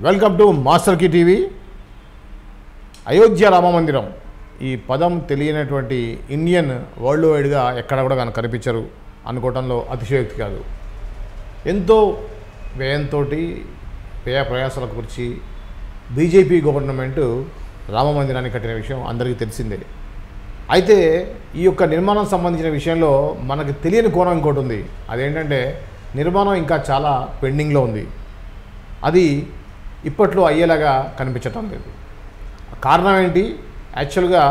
Welcome to master key TV. Ayodhya Rama మందిరం ఈ పదం తెలియనటువంటి ఇండియన్ వరల్డ్ వైడ్గా ఎక్కడ కూడా కనిపించరు అనుకోవడంలో అతిశయోక్తి కాదు. ఎంతో వ్యయంతో వ్యయ ప్రయాసాల గురించి బీజేపీ గవర్నమెంట్ రామ మందిరాన్ని కట్టిన విషయం అందరికీ తెలిసిందే. అయితే ఈ యొక్క నిర్మాణం సంబంధించిన విషయంలో మనకు తెలియని కోణం ఇంకోటి ఉంది. అదేంటంటే నిర్మాణం ఇంకా చాలా పెండింగ్లో ఉంది. అది ఇప్పట్లో అయ్యేలాగా కనిపించటం లేదు. కారణం ఏంటి? యాక్చువల్గా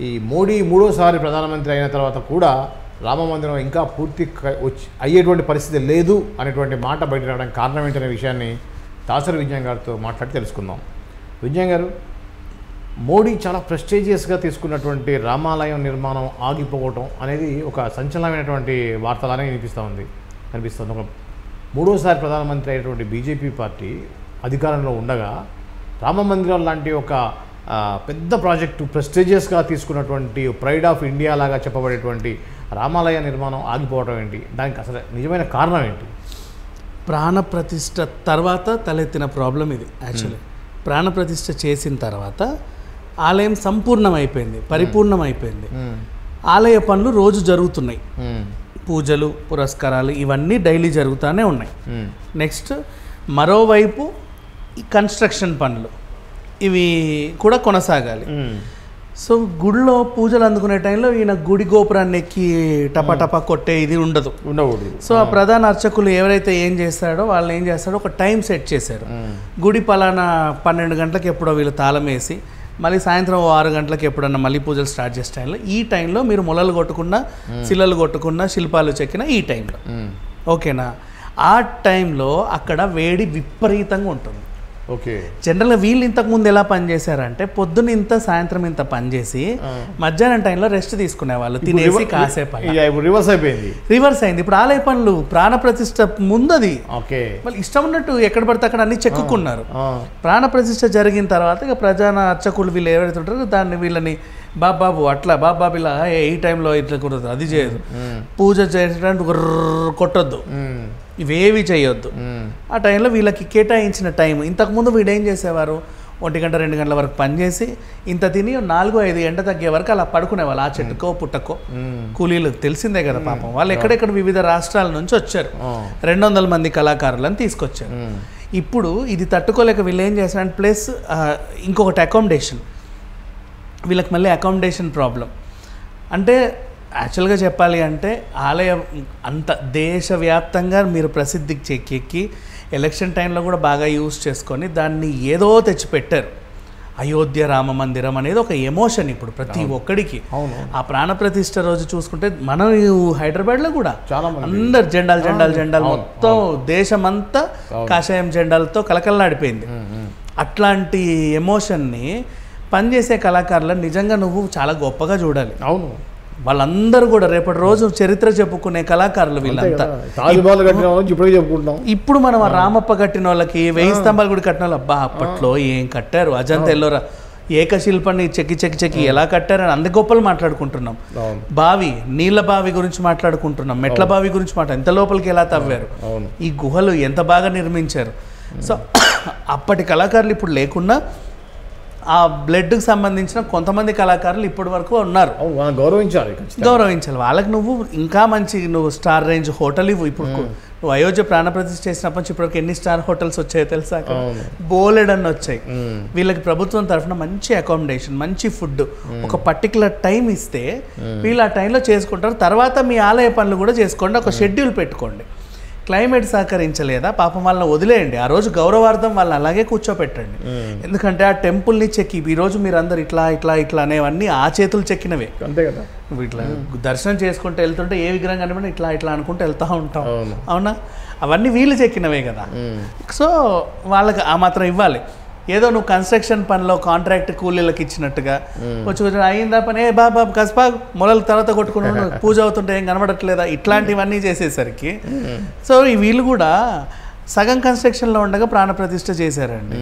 ఈ మోడీ మూడోసారి ప్రధానమంత్రి అయిన తర్వాత కూడా రామ మందిరం ఇంకా పూర్తి అయ్యేటువంటి పరిస్థితి లేదు అనేటువంటి మాట బయట రావడానికి కారణం ఏంటనే విషయాన్ని దాసరి విజయన్ గారితో మాట్లాడి తెలుసుకుందాం. విజయన్ గారు, మోడీ చాలా ప్రెస్టీజియస్గా తీసుకున్నటువంటి రామాలయం నిర్మాణం ఆగిపోవటం అనేది ఒక సంచలనమైనటువంటి వార్తలానే కనిపిస్తుంది. ఒక మూడోసారి ప్రధానమంత్రి అయినటువంటి బీజేపీ పార్టీ అధికారంలో ఉండగా రామ మందిరం లాంటి ఒక పెద్ద ప్రాజెక్టు ప్రెస్టీజియస్గా తీసుకున్నటువంటి ప్రైడ్ ఆఫ్ ఇండియా లాగా చెప్పబడేటువంటి రామాలయ నిర్మాణం ఆగిపోవటం ఏంటి? దానికి అసలు నిజమైన కారణం ఏంటి? ప్రాణప్రతిష్ఠ తర్వాత తలెత్తిన ప్రాబ్లం ఇది. యాక్చువల్లీ ప్రాణప్రతిష్ఠ చేసిన తర్వాత ఆలయం సంపూర్ణమైపోయింది, పరిపూర్ణమైపోయింది. ఆలయ పనులు రోజు జరుగుతున్నాయి. పూజలు, పురస్కారాలు ఇవన్నీ డైలీ జరుగుతూనే ఉన్నాయి. నెక్స్ట్ మరోవైపు ఈ కన్స్ట్రక్షన్ పనులు ఇవి కూడా కొనసాగాలి. సో గుడిలో పూజలు అందుకునే టైంలో ఈయన గుడి గోపురాన్ని ఎక్కి టపా కొట్టే ఇది ఉండకూడదు. సో ఆ ప్రధాన అర్చకులు ఎవరైతే ఏం చేస్తాడో వాళ్ళు ఏం చేస్తాడో ఒక టైం సెట్ చేశారు. గుడి పలానా 12 గంటలకు ఎప్పుడో వీళ్ళు తాళం వేసి మళ్ళీ సాయంత్రం 6 గంటలకు ఎప్పుడన్నా మళ్ళీ పూజలు స్టార్ట్ చేసే టైంలో ఈ టైంలో మీరు మొలలు కొట్టుకున్నా శిలలు కొట్టుకున్నా శిల్పాలు చెక్కినా ఈ టైంలో ఓకేనా. ఆ టైంలో అక్కడ వేడి విపరీతంగా ఉంటుంది. ఓకే. జనరల్గా వీళ్ళు ఇంతకుముందు ఎలా పనిచేశారంటే పొద్దున్న ఇంత సాయంత్రం ఇంత పనిచేసి మధ్యాహ్నం టైంలో రెస్ట్ తీసుకునేవాళ్ళు, తినేసి కాసేపు. రివర్స్ అయింది. ఇప్పుడు ఆలయ పనులు ప్రాణప్రతిష్ఠ ముందది వాళ్ళు ఇష్టం ఉన్నట్టు ఎక్కడ పడితే అక్కడ అన్ని చెక్కున్నారు. ప్రాణప్రతిష్ఠ జరిగిన తర్వాత ఇక ప్రధాన అర్చకులు వీళ్ళు ఎవరైతే ఉంటారో దాన్ని వీళ్ళని బాబు అట్లా బాబు ఇలా ఈ టైంలో ఇట్లా కుదరదు, అది చేయదు, పూజ చేయడానికి కొట్టొద్దు, ఇవేవి చేయొద్దు. ఆ టైంలో వీళ్ళకి కేటాయించిన టైం ఇంతకుముందు వీడు ఏం చేసేవారు, 1 గంట 2 గంటల వరకు పనిచేసి ఇంత తిని 4-5 ఎండ తగ్గే వరకు అలా పడుకునేవాళ్ళు. ఆ చెట్టుకో పుట్టకో కూలీలు తెలిసిందే కదా పాపం. వాళ్ళు ఎక్కడెక్కడ వివిధ రాష్ట్రాల నుంచి వచ్చారు, 200 మంది కళాకారులను తీసుకొచ్చారు. ఇప్పుడు ఇది తట్టుకోలేక వీళ్ళు ఏం చేశారంటే ప్లస్ ఇంకొకటి అకామిడేషన్, వీళ్ళకి మళ్ళీ అకామిడేషన్ ప్రాబ్లం. అంటే యాక్చువల్గా చెప్పాలి అంటే ఆలయం అంత దేశవ్యాప్తంగా మీరు ప్రసిద్ధికి చెక్కెక్కి ఎలక్షన్ టైంలో కూడా బాగా యూజ్ చేసుకొని దాన్ని ఏదో తెచ్చిపెట్టారు. అయోధ్య రామ మందిరం అనేది ఒక ఎమోషన్ ఇప్పుడు ప్రతి ఒక్కడికి. ఆ ప్రాణప్రతిష్ఠ రోజు చూసుకుంటే మనం హైదరాబాద్లో కూడా అందరు జెండాలు మొత్తం దేశమంతా కాషాయం జెండాలతో కలకలలాడిపోయింది. అట్లాంటి ఎమోషన్ని పనిచేసే కళాకారులను నిజంగా నువ్వు చాలా గొప్పగా చూడాలి. అవును, వాళ్ళందరూ కూడా రేపటి రోజు చరిత్ర చెప్పుకునే కళాకారులు వీళ్ళంతా. ఇప్పుడు మనం ఆ రామప్ప కట్టిన వాళ్ళకి 1000 స్తంభాలు కూడా కట్టిన వాళ్ళు అబ్బా అప్పట్లో ఏం కట్టారు, అజంతా ఎల్లోరా ఏకశిల్పాన్ని చెక్కి ఎలా కట్టారని అంత గొప్పలు మాట్లాడుకుంటున్నాం. బావి, నీళ్ళ బావి గురించి మాట్లాడుకుంటున్నాం, మెట్ల బావి గురించి ఎంత లోపలికి ఎలా తవ్వారు, ఈ గుహలు ఎంత బాగా నిర్మించారు. సో అప్పటి కళాకారులు ఇప్పుడు లేకున్నా ఆ బ్లడ్కి సంబంధించిన కొంతమంది కళాకారులు ఇప్పటి వరకు ఉన్నారు. గౌరవించాలి వాళ్ళకి. నువ్వు ఇంకా మంచి నువ్వు స్టార్ రేంజ్ హోటల్ ఇవ్వు. ఇప్పుడు నువ్వు అయోధ్య ప్రాణప్రతిష్ఠ చేసినప్పటి నుంచి ఇప్పటివరకు ఎన్ని స్టార్ హోటల్స్ వచ్చాయో తెలుసా? బోలెడన్ని వచ్చాయి. వీళ్ళకి ప్రభుత్వం తరఫున మంచి అకామిడేషన్, మంచి ఫుడ్, ఒక పర్టికులర్ టైం ఇస్తే వీళ్ళు ఆ టైంలో చేసుకుంటారు. తర్వాత మీ ఆలయ పనులు కూడా చేసుకోండి, ఒక షెడ్యూల్ పెట్టుకోండి. క్లైమేట్ సహకరించలేదా పాపం వాళ్ళని వదిలేయండి. ఆ రోజు గౌరవార్థం వాళ్ళని అలాగే కూర్చోపెట్టండి. ఎందుకంటే ఆ టెంపుల్ని చెక్కి ఈరోజు మీరు అందరు ఇట్లా అనేవన్నీ ఆ చేతులు చెక్కినవే. అంతే కదా. ఇట్లా దర్శనం చేసుకుంటూ వెళ్తుంటే ఏ విగ్రహం కనిపించినా ఇట్లా అనుకుంటూ వెళ్తూ ఉంటాం. అవునా? అవన్నీ వీళ్ళు చెక్కినవే కదా. సో వాళ్ళకి ఆ మాత్రం ఇవ్వాలి. ఏదో నువ్వు కన్స్ట్రక్షన్ పనిలో కాంట్రాక్ట్ కూలీలకు ఇచ్చినట్టుగా కొంచెం అయిందా పని, బాబా కసపా మొలల తర్వాత కొట్టుకున్నాను, పూజ అవుతుంటే ఏం కనబడట్లేదా, ఇట్లాంటివన్నీ చేసేసరికి సో వీళ్ళు కూడా సగం కన్స్ట్రక్షన్లో ఉండగా ప్రాణప్రతిష్ఠ చేశారండి.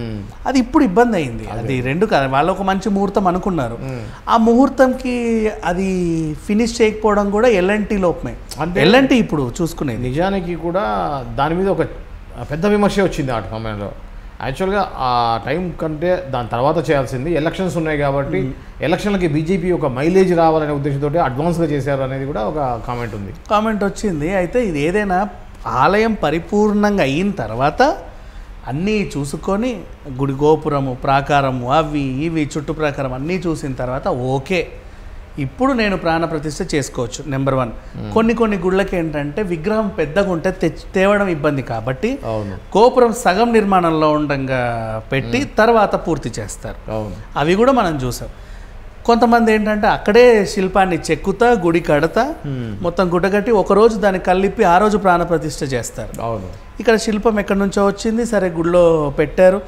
అది ఇప్పుడు ఇబ్బంది అయింది. అది రెండు కాదు, వాళ్ళు ఒక మంచి ముహూర్తం అనుకున్నారు. ఆ ముహూర్తంకి అది ఫినిష్ చేయకపోవడం కూడా ఎల్ఎన్టీ లోపమే. అంటే ఎల్ఎన్టీ ఇప్పుడు చూసుకునేది నిజానికి కూడా దాని మీద ఒక పెద్ద విమర్శ వచ్చింది ఆ సమయంలో. యాక్చువల్గా ఆ టైం కంటే దాని తర్వాత చేయాల్సింది ఎలక్షన్స్ ఉన్నాయి కాబట్టి ఎలక్షన్లకి బీజేపీ ఒక మైలేజ్ రావాలనే ఉద్దేశంతో అడ్వాన్స్గా చేశారు అనేది కూడా ఒక కామెంట్ వచ్చింది. అయితే ఇది ఏదైనా ఆలయం పరిపూర్ణంగా అయిన తర్వాత అన్నీ చూసుకొని గుడి గోపురము ప్రాకారము అవి ఇవి చుట్టు ప్రాకారం అన్నీ చూసిన తర్వాత ఓకే ఇప్పుడు నేను ప్రాణప్రతిష్ఠ చేసుకోవచ్చు. నెంబర్ 1. కొన్ని గుళ్ళకి ఏంటంటే విగ్రహం పెద్దగా ఉంటే తేవడం ఇబ్బంది కాబట్టి గోపురం సగం నిర్మాణంలో ఉండగా పెట్టి తర్వాత పూర్తి చేస్తారు. అవి కూడా మనం చూసాం. కొంతమంది ఏంటంటే అక్కడే శిల్పాన్ని చెక్కుతా గుడి కడతా మొత్తం గుట్టగట్టి ఒకరోజు దాన్ని కలిపి ఆ రోజు ప్రాణప్రతిష్ఠ చేస్తారు. ఇక్కడ శిల్పం ఎక్కడి నుంచో వచ్చింది, సరే గుడిలో పెట్టారు,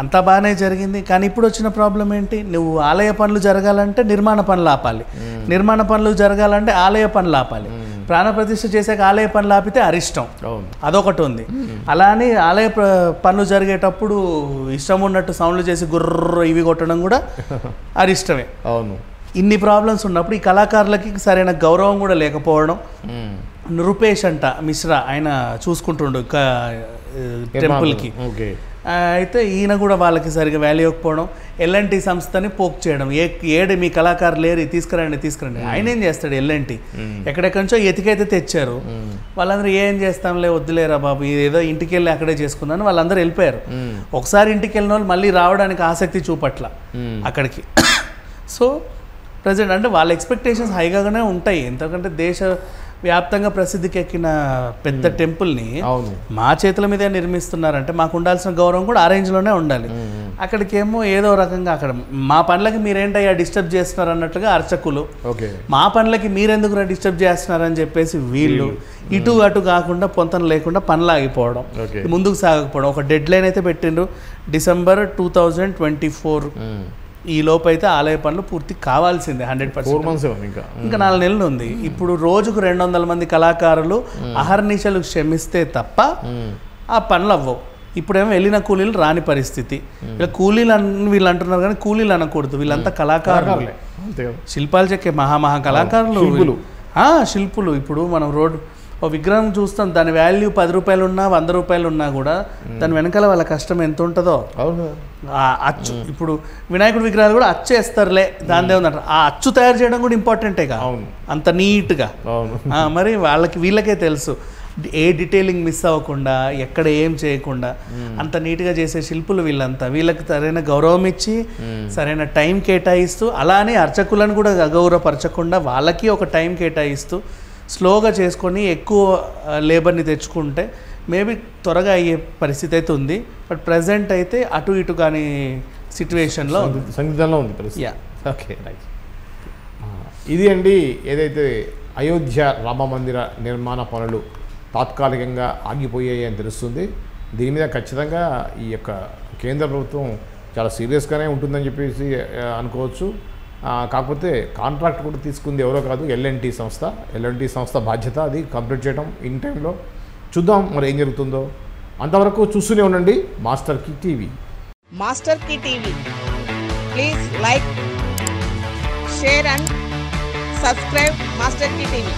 అంతా బాగానే జరిగింది. కానీ ఇప్పుడు వచ్చిన ప్రాబ్లం ఏంటి, నువ్వు ఆలయ పనులు జరగాలంటే నిర్మాణ పనులు ఆపాలి, నిర్మాణ పనులు జరగాలంటే ఆలయ పనులు ఆపాలి. ప్రాణప్రతిష్ఠ చేసాక ఆలయ పనులు ఆపితే అరిష్టం, అదొకటి ఉంది. అలా అని ఆలయ పనులు జరిగేటప్పుడు ఇష్టం ఉన్నట్టు సౌండ్లు చేసి గుర్ర ఇవి కొట్టడం కూడా అరిష్టమే. ఇన్ని ప్రాబ్లమ్స్ ఉన్నప్పుడు ఈ కళాకారులకి సరైన గౌరవం కూడా లేకపోవడం. రూపేష్ అంట మిశ్రా ఆయన చూసుకుంటుండు టెంపుల్కి, అయితే ఈయన కూడా వాళ్ళకి సరిగా వాల్యూ ఇవ్వకపోవడం, ఎల్ఎన్టీ సంస్థని పోక్ చేయడం, ఏడు మీ కళాకారులు లేరు తీసుకురండి. ఆయన ఏం చేస్తాడు, ఎల్ఎన్టీ ఎక్కడెక్కడి నుంచో ఎతికైతే తెచ్చారు, వాళ్ళందరూ ఏం చేస్తాంలే వద్దులేరా బాబు ఏదో ఇంటికి వెళ్ళి అక్కడే చేసుకుందామని వాళ్ళందరూ వెళ్ళిపోయారు. ఒకసారి ఇంటికి వెళ్ళిన వాళ్ళు మళ్ళీ రావడానికి ఆసక్తి చూపట్ల అక్కడికి. సో ప్రజెంట్ అంటే వాళ్ళ ఎక్స్పెక్టేషన్స్ హైగానే ఉంటాయి, ఎందుకంటే దేశ వ్యాప్తంగా ప్రసిద్ధికి ఎక్కిన పెద్ద టెంపుల్ని మా చేతుల మీదే నిర్మిస్తున్నారంటే మాకు ఉండాల్సిన గౌరవం కూడా ఆ రేంజ్లోనే ఉండాలి. అక్కడికేమో ఏదో రకంగా అక్కడ మా పనులకి మీరేంటయ్యా డిస్టర్బ్ చేస్తున్నారు అన్నట్లుగా అర్చకులు, మా పనులకి మీరెందుకు డిస్టర్బ్ చేస్తున్నారని చెప్పేసి వీళ్ళు, ఇటు అటు కాకుండా పొంతన లేకుండా పనులు ఆగిపోవడం, ముందుకు సాగకపోవడం. ఒక డెడ్ లైన్ అయితే పెట్టిండ్రు, December 2024 ఈ లోపు అయితే ఆలయ పనులు పూర్తి కావాల్సిందే 100%. ఇంకా 4 నెలలు ఉంది. ఇప్పుడు రోజుకు 200 మంది కళాకారులు అహర్నిశలు శ్రమిస్తే తప్ప ఆ పనులు అవ్వవు. ఇప్పుడేమో వెళ్ళిన కూలీలు రాని పరిస్థితి. ఇలా కూలీలు వీళ్ళు అంటున్నారు కానీ కూలీలు అనకూడదు, వీళ్ళంతా కళాకారులు, శిల్పాలు చెక్కే మహా కళాకారులు, శిల్పులు. ఇప్పుడు మనం ఓ విగ్రహం చూస్తాం, దాని వాల్యూ 10 రూపాయలు ఉన్నా 100 రూపాయలు ఉన్నా కూడా దాని వెనకాల వాళ్ళ కష్టం ఎంత ఉంటుందో. అచ్చు ఇప్పుడు వినాయకుడి విగ్రహాలు కూడా అచ్చు వేస్తారులే, దానిదే ఉందంట. ఆ అచ్చు తయారు చేయడం కూడా ఇంపార్టెంటే కదా, అంత నీట్గా. మరి వీళ్ళకే తెలుసు ఏ డీటెయిలింగ్ మిస్ అవ్వకుండా ఎక్కడ ఏం చేయకుండా అంత నీట్గా చేసే శిల్పులు వీళ్ళంతా. వీళ్ళకి సరైన గౌరవం ఇచ్చి సరైన టైం కేటాయిస్తూ, అలానే అర్చకులను కూడా అగౌరవపరచకుండా వాళ్ళకి ఒక టైం కేటాయిస్తూ స్లోగా చేసుకొని ఎక్కువ లేబర్ని తెచ్చుకుంటే మేబీ త్వరగా అయ్యే పరిస్థితి అయితే ఉంది. బట్ ప్రజెంట్ అయితే అటు ఇటు కానీ సిచ్యువేషన్లో సంగీతంలో ఉంది పరిస్థితి. Okay right. ఇది అండి ఏదైతే అయోధ్య రామ మందిర నిర్మాణ పనులు తాత్కాలికంగా ఆగిపోయాయి అని తెలుస్తుంది. దీని మీద ఖచ్చితంగా ఈ యొక్క కేంద్ర ప్రభుత్వం చాలా సీరియస్గానే ఉంటుందని చెప్పేసి అనుకోవచ్చు. కాకపోతే కాంట్రాక్ట్ కూడా తీసుకుంది ఎవరో కాదు, ఎల్ఎన్టీ సంస్థ బాధ్యత అది కంప్లీట్ చేయడం ఇన్ టైంలో. చూద్దాం మరి ఏం జరుగుతుందో. అంతవరకు చూస్తూనే ఉండండి master key TV. Please like, share and subscribe master key TV.